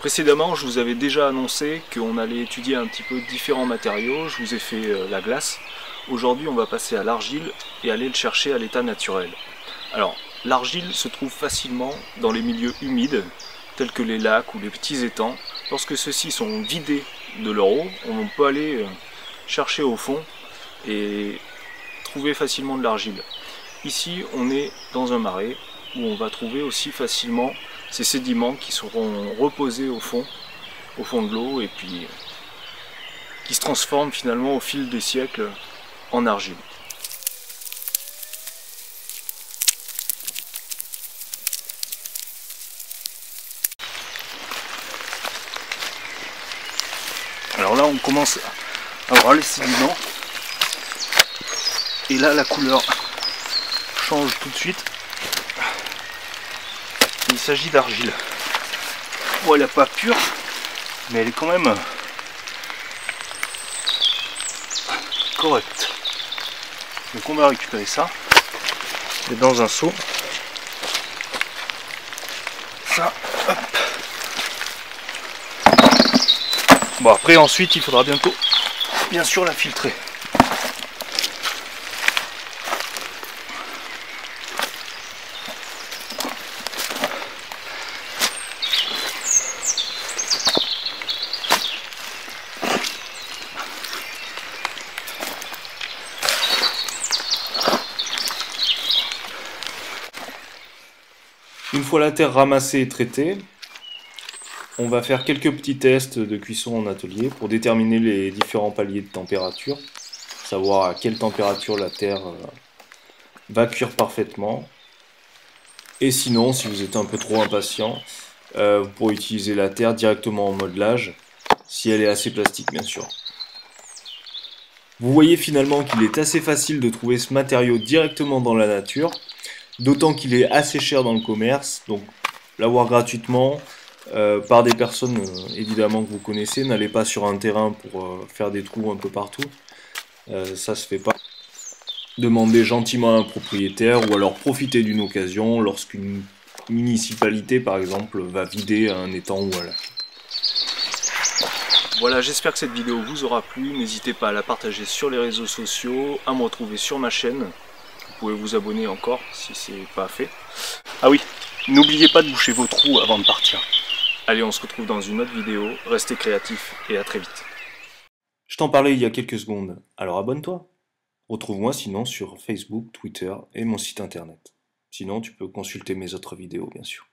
Précédemment, je vous avais déjà annoncé qu'on allait étudier un petit peu différents matériaux. Je vous ai fait la glace. Aujourd'hui, on va passer à l'argile et aller le chercher à l'état naturel. Alors, l'argile se trouve facilement dans les milieux humides, tels que les lacs ou les petits étangs. Lorsque ceux-ci sont vidés de leur eau, on peut aller chercher au fond et trouver facilement de l'argile. Ici, on est dans un marais où on va trouver aussi facilement ces sédiments qui seront reposés au fond de l'eau et puis qui se transforment finalement au fil des siècles en argile. Alors là, on commence à voir les sédiments et là, la couleur change tout de suite. Il s'agit d'argile. Bon, elle n'est pas pure, mais elle est quand même correcte. Donc on va récupérer ça. Et dans un seau. Ça, hop. Bon, après, ensuite, il faudra bientôt, bien sûr, la filtrer. Une fois la terre ramassée et traitée, on va faire quelques petits tests de cuisson en atelier pour déterminer les différents paliers de température, savoir à quelle température la terre va cuire parfaitement. Et sinon, si vous êtes un peu trop impatient, vous pourrez utiliser la terre directement en modelage, si elle est assez plastique bien sûr. Vous voyez finalement qu'il est assez facile de trouver ce matériau directement dans la nature, d'autant qu'il est assez cher dans le commerce, donc l'avoir gratuitement par des personnes évidemment que vous connaissez. N'allez pas sur un terrain pour faire des trous un peu partout, ça se fait pas. Demandez gentiment à un propriétaire ou alors profitez d'une occasion lorsqu'une municipalité par exemple va vider un étang ou un lac. Voilà, j'espère que cette vidéo vous aura plu. N'hésitez pas à la partager sur les réseaux sociaux, à me retrouver sur ma chaîne. Vous pouvez vous abonner encore si c'est pas fait. Ah oui, n'oubliez pas de boucher vos trous avant de partir. Allez, on se retrouve dans une autre vidéo. Restez créatifs et à très vite. Je t'en parlais il y a quelques secondes, alors abonne-toi. Retrouve-moi sinon sur Facebook, Twitter et mon site internet. Sinon, tu peux consulter mes autres vidéos, bien sûr.